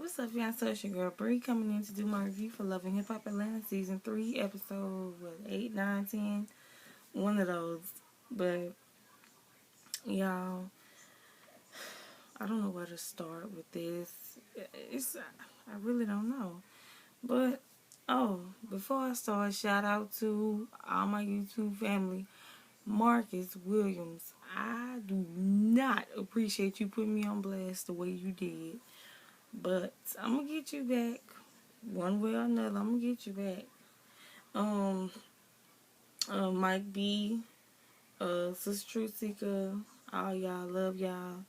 What's up, y'all? So it's your girl Bree coming in to do my review for Love and Hip Hop Atlanta Season 3, Episode 8, 9, 10. One of those. But, y'all, I don't know where to start with this. I really don't know. But, before I start, shout out to all my YouTube family. Marcus Williams, I do not appreciate you putting me on blast the way you did. But I'm going to get you back. One way or another, I'm going to get you back. Mike B, Sister Truth Seeker, all y'all, love y'all.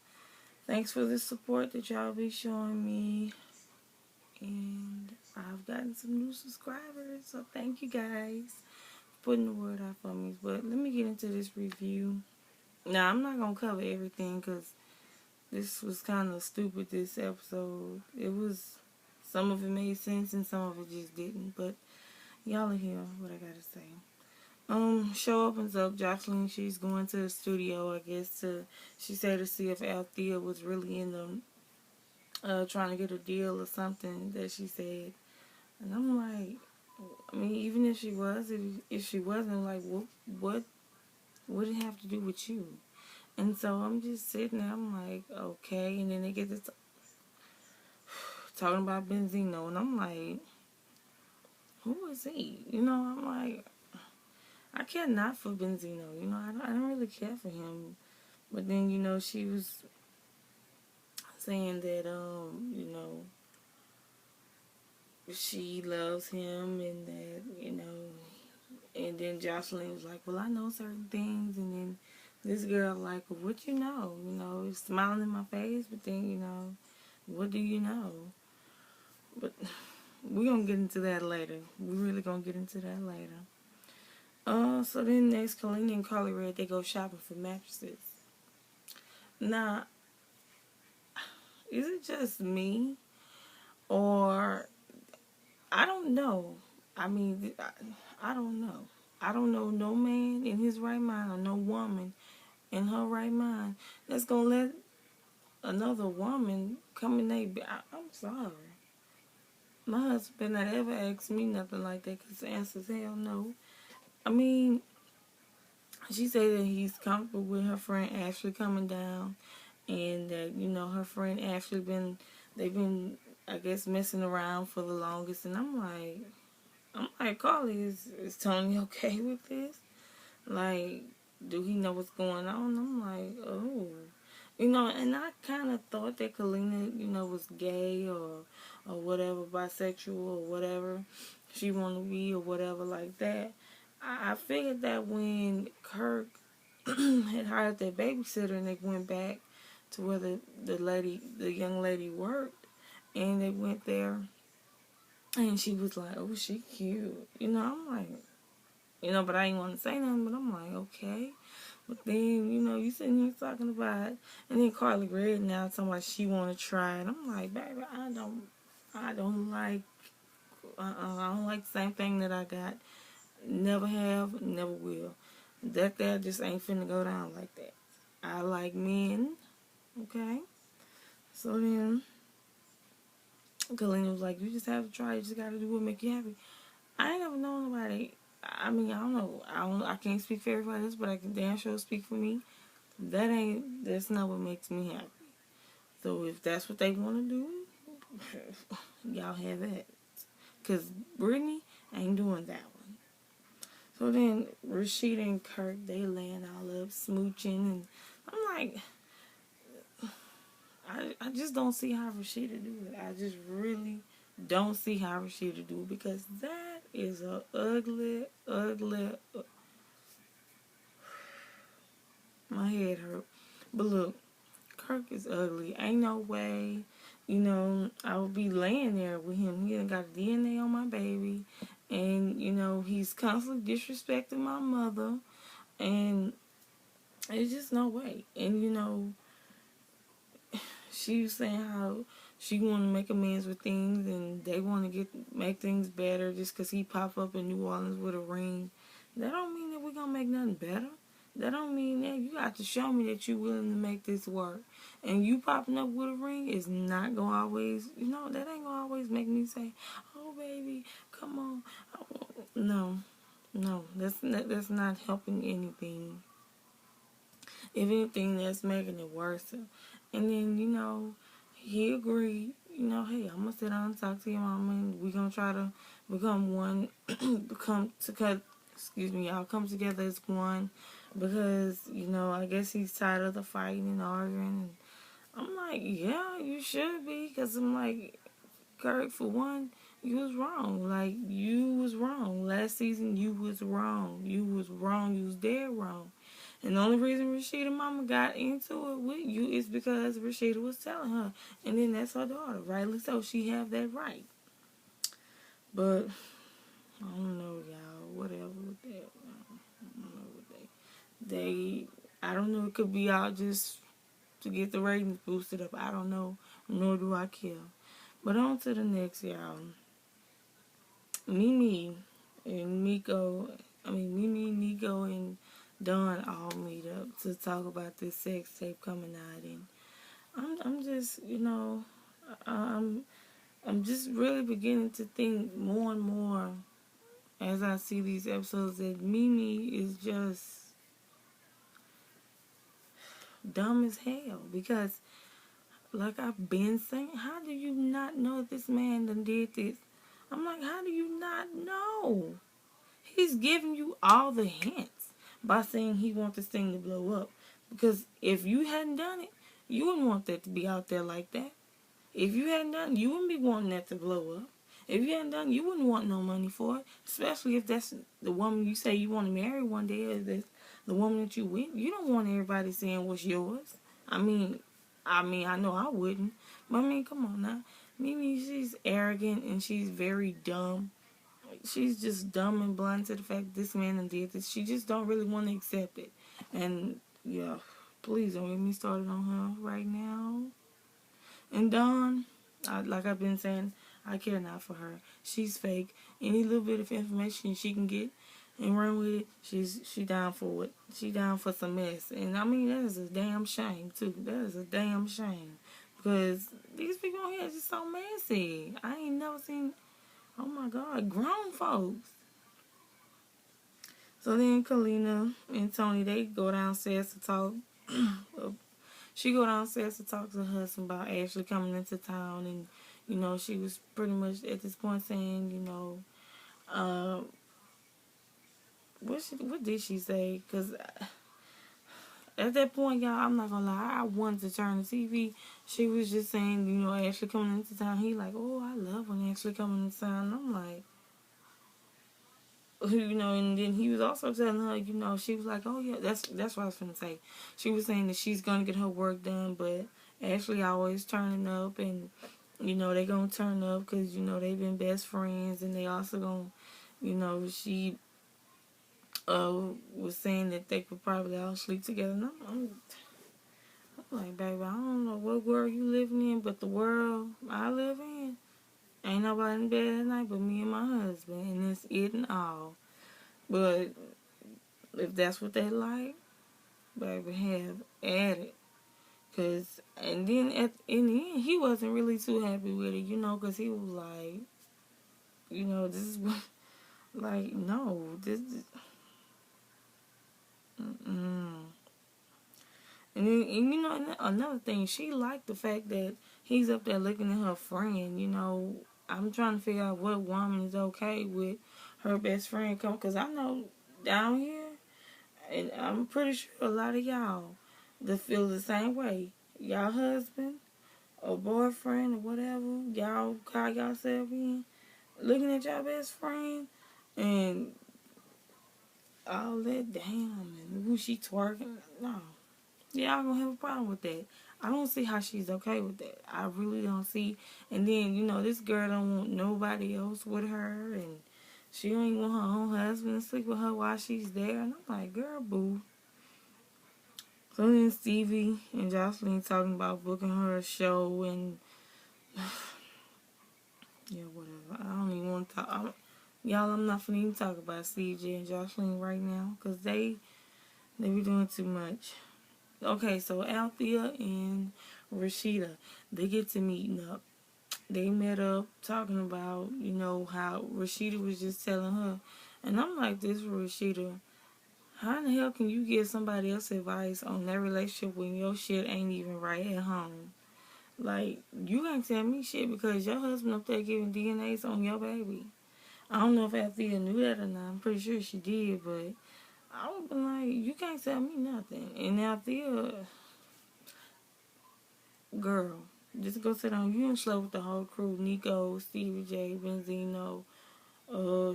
Thanks for the support that y'all be showing me. And I've gotten some new subscribers, so thank you guys for putting the word out for me. But let me get into this review. Now, I'm not going to cover everything because this was kind of stupid, this episode. Some of it made sense and some of it just didn't. But y'all will hear what I got to say. Show opens up. Jocelyn, she's going to the studio, I guess, she said to see if Althea was really in the, trying to get a deal or something that she said. And I'm like, I mean, even if she was, if she wasn't, like, what would it have to do with you? And so I'm just sitting there, I'm like, okay. And then they get to talking about Benzino, and I'm like, who is he? I'm like, I care not for Benzino. I don't really care for him. But then, she was saying that, she loves him and that, and then Jocelyn was like, well, I know certain things. And then this girl like, well, what you know? Smiling in my face, but then, what do you know? But we're going to get into that later. We're really going to get into that later. So then next, Kalina and Carly Red, they go shopping for mattresses. Now, is it just me? Or, I don't know. I mean, I don't know. I don't know no man in his right mind or no woman in her right mind that's going to let another woman come in there. I'm sorry. My husband not ever asked me nothing like that because the answer is hell no. I mean, she said that he's comfortable with her friend Ashley coming down, and that, her friend Ashley they've been, I guess, messing around for the longest. And I'm like, Carly, is Tony okay with this? Like, do he know what's going on? I'm like, oh. And I kind of thought that Kalina, was gay or whatever, bisexual or whatever she wanted to be or whatever like that. I figured that when Kirk had hired that babysitter and they went back to where the young lady worked, and they went there, and she was like, oh, she cute. I'm like, but I didn't want to say nothing, but I'm like, okay. But then, you sitting here talking about, and then Carly Red now talking about she want to try it. I'm like, baby, I don't like the same thing that I got. Never have, never will. That just ain't finna go down like that. I like men, okay? So then, Kalina was like, you just have to try. You just got to do what make you happy. I ain't never known nobody. I mean, I don't know. I can't speak for everybody else, but I can damn sure speak for me. That's not what makes me happy. So if that's what they want to do, y'all have that. Because Brittany ain't doing that one. So then Rashida and Kirk, they laying all up, smooching, and I'm like, I just don't see how Rashida do it. I just really don't see how Rashida do it, because that is a ugly. My head hurt. But look, Kirk is ugly. Ain't no way, I would be laying there with him. He done got DNA on my baby. And, he's constantly disrespecting my mother. And it's just no way. And, she was saying how she want to make amends with things, and they want to make things better just because he pop up in New Orleans with a ring. That don't mean that we're going to make nothing better. That don't mean that. You got to show me that you're willing to make this work. And you popping up with a ring is not going to always, that ain't going to always make me say, oh, baby, come on. No, no, that's not helping anything. If anything, that's making it worse. And then, he agreed, hey, I'm going to sit down and talk to your mama, and we're going to try to become one, y'all come together as one, because, I guess he's tired of the fighting and arguing. And I'm like, yeah, you should be, because I'm like, Kirk, for one, you was wrong. Like, you was wrong. Last season, you was wrong. You was wrong. You was dead wrong. And the only reason Rashida mama got into it with you is because Rashida was telling her. And then that's her daughter, rightly so. She have that right. But, I don't know, y'all. Whatever with that. I don't know what I don't know. It could be all just to get the ratings boosted up. I don't know. Nor do I care. But on to the next, y'all. Mimi, Nico, and Dawn all meet up to talk about this sex tape coming out, and I'm just, I'm just really beginning to think more and more as I see these episodes that Mimi is just dumb as hell, because like I've been saying, how do you not know this man done did this? I'm like, how do you not know? He's giving you all the hints by saying he wants this thing to blow up. Because if you hadn't done it, you wouldn't want that to be out there like that. If you hadn't done it, you wouldn't be wanting that to blow up. If you hadn't done it, you wouldn't want no money for it. Especially if that's the woman you say you want to marry one day, or that's the woman that you with. You don't want everybody saying what's yours. I mean, I know I wouldn't. But I mean, come on now. Mimi, she's arrogant and she's very dumb. She's just dumb and blind to the fact that this man did this. She just don't really want to accept it. And, yeah, please don't get me started on her right now. And Dawn, like I've been saying, I care not for her. She's fake. Any little bit of information she can get and run with it, she down for it. She down for some mess. And, I mean, that is a damn shame, too. That is a damn shame. Because these people on here are just so messy. I ain't never seen... Oh my God, grown folks. So then Kalina and Tony, they go downstairs to talk. She go downstairs to talk to her husband about Ashley coming into town. And, she was pretty much at this point saying, what did she say? Because at that point, y'all, I'm not gonna lie, I wanted to turn the TV. She was just saying, Ashley coming into town. He like, oh, I love when Ashley coming into town. And I'm like, and then he was also telling her, she was like, oh yeah, that's what I was finna say. She was saying that she's gonna get her work done, but Ashley always turning up, and they gonna turn up because they've been best friends, and they also gonna, she was saying that they could probably all sleep together. And I'm like, baby, I don't know what world you living in, but the world I live in, ain't nobody in bed at night but me and my husband, and it's it and all. But if that's what they like, baby, have at it. And then in the end, he wasn't really too happy with it, because he was like, this is what, like, no, this is, And then, another thing, she liked the fact that he's up there looking at her friend, I'm trying to figure out what woman is okay with her best friend come, because I know down here, and I'm pretty sure a lot of y'all that feel the same way. Y'all husband or boyfriend or whatever, y'all call yourself in, looking at y'all best friend, and all that, damn, and who she twerking, no. Y'all gonna have a problem with that. I don't see how she's okay with that. I really don't see. And then, this girl don't want nobody else with her, and she don't even want her own husband to sleep with her while she's there. And I'm like, girl, boo. So then Stevie and Jocelyn talking about booking her a show, and yeah, whatever. I don't even want to talk. Y'all, I'm not finna even talk about CJ and Jocelyn right now, because they They be doing too much. Okay, so Althea and Rashida, they get to meeting up. They met up talking about, how Rashida was just telling her. And I'm like, this Rashida, how in the hell can you give somebody else advice on their relationship when your shit ain't even right at home? Like, you can't tell me shit because your husband up there giving DNAs on your baby. I don't know if Althea knew that or not. I'm pretty sure she did, but I would be like, you can't tell me nothing. And Althea, girl, just go sit down. You done slept with the whole crew. Nico, Stevie J, Benzino.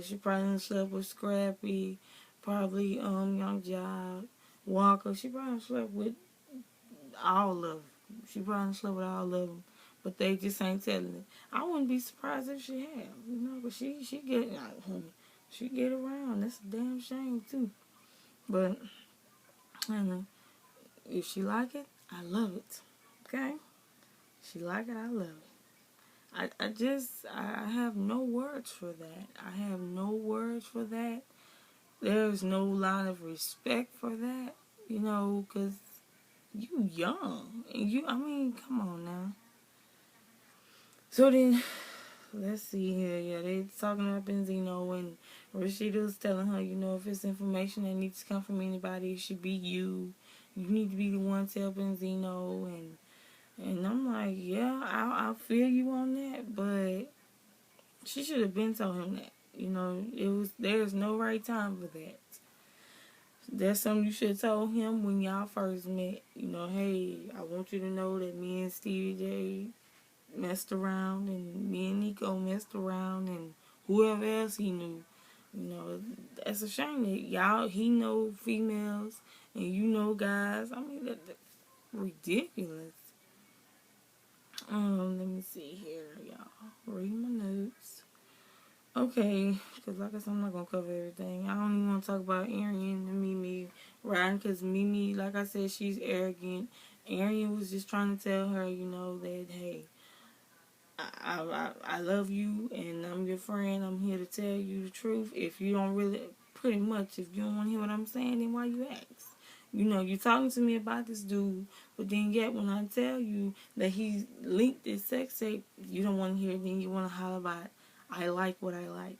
She probably done slept with Scrappy. Probably, Young Job. Walker. She probably slept with all of them. She probably slept with all of them. But they just ain't telling it. I wouldn't be surprised if she had. But she get around. That's a damn shame, too. But, if she like it, I love it. Okay? She like it, I love it. I have no words for that. I have no words for that. There's no line of respect for that, because you young. And come on now. So then, let's see here. Yeah, they talking about Benzino, and Rashida was telling her, if it's information that needs to come from anybody, it should be you. You need to be the one to tell Benzino, and I'm like, yeah, I feel you on that, but she should have been told him that. There's no right time for that. That's something you should have told him when y'all first met. Hey, I want you to know that me and Stevie J messed around, and me and Nico messed around, and whoever else he knew. That's a shame that he know females and you know guys. That's ridiculous. Let me see here, y'all. Read my notes. Okay, because like I said, I'm not going to cover everything. I don't even want to talk about Arian and Mimi riding, because Mimi, like I said, she's arrogant. Arian was just trying to tell her, that, hey, I love you, and I'm your friend. I'm here to tell you the truth. If you don't really, pretty much, if you don't want to hear what I'm saying, then why you ask? You're talking to me about this dude, but then yet when I tell you that he linked this sex tape, you don't want to hear it, then you want to holler about, I like what I like.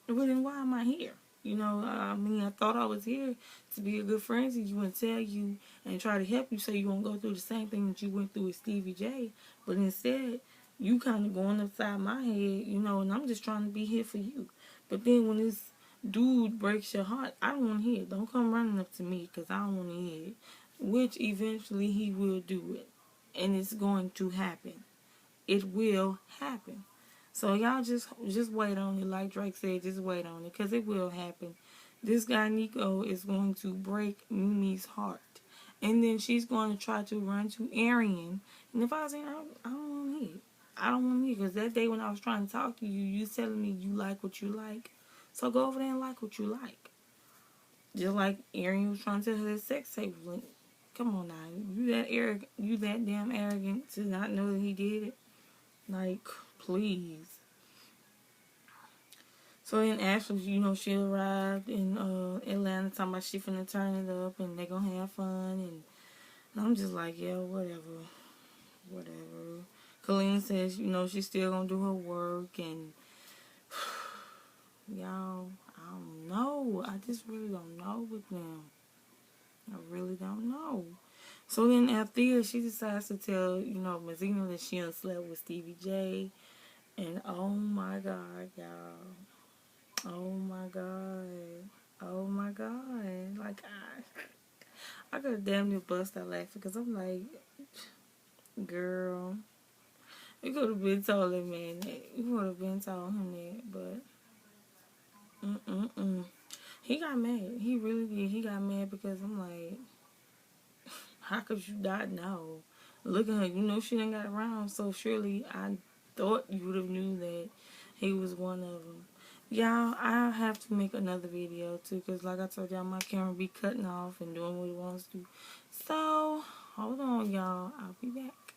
Well, then why am I here? I thought I was here to be a good friend to you and tell you and try to help you so you won't go through the same thing that you went through with Stevie J. But instead, you kind of going upside my head, and I'm just trying to be here for you. But then when this dude breaks your heart, I don't want to hear it. Don't come running up to me because I don't want to hear it. Which eventually he will do it. And it's going to happen. It will happen. So y'all just wait on it. Like Drake said, just wait on it. Because it will happen. This guy, Nico, is going to break Mimi's heart. And then she's going to try to run to Arian. And if I was saying, I don't want to hear it. I don't want to hear it. Because that day when I was trying to talk to you, you telling me you like what you like. So go over there and like what you like. Just like Arian was trying to tell her that sex tape was linked. Come on now. You that damn arrogant to not know that he did it? Like, please. So then Ashley, she arrived in Atlanta talking about she finna turn it up and they gonna have fun, and I'm just like, yeah, whatever. Colleen says, she's still gonna do her work, and y'all, I don't know. I just really don't know with them. I really don't know. So then Althea, she decides to tell, Mazzino that she done slept with Stevie J. And oh my God, y'all. Oh my God. Oh my God. Like, I could have damn near bust out laughing because I'm like, girl, you could have been told that man that. You would have been told him that, but, He got mad. He really did. He got mad because I'm like, how could you not know? Look at her. She didn't got around, so surely I thought you would have knew that he was one of them. Y'all, I have to make another video too, because like I told y'all, my camera be cutting off and doing what it wants to. So, hold on, y'all. I'll be back.